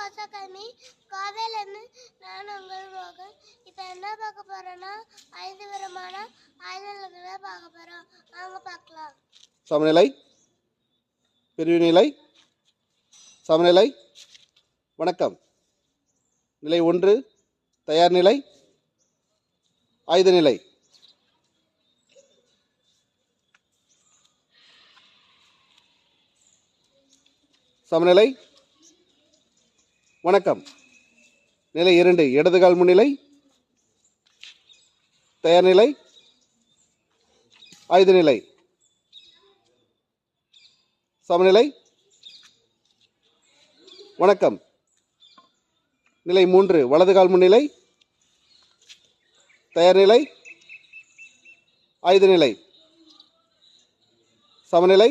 வாசகமி காவேலன்னு நான் உங்கள் ரோகன். இப்போ என்ன பார்க்க போறோன்னா 5 விதமான ஆயுதங்களை பார்க்க போறோம். வாங்க பார்க்கலாம். சமநிலை, பிரிவுநிலை, சமநிலை. வணக்கம். நிலை 1 தயார் நிலை, ஆயுத நிலை. சமநிலை. வணக்கம். நிலை 2 இடதுகால் முன்னிலை, தயார் நிலை, ஆயுத நிலை. சமநிலை. வணக்கம். நிலை 3 வலதுகால் முன்னிலை, தயார் நிலை, ஆயுத நிலை. சமநிலை.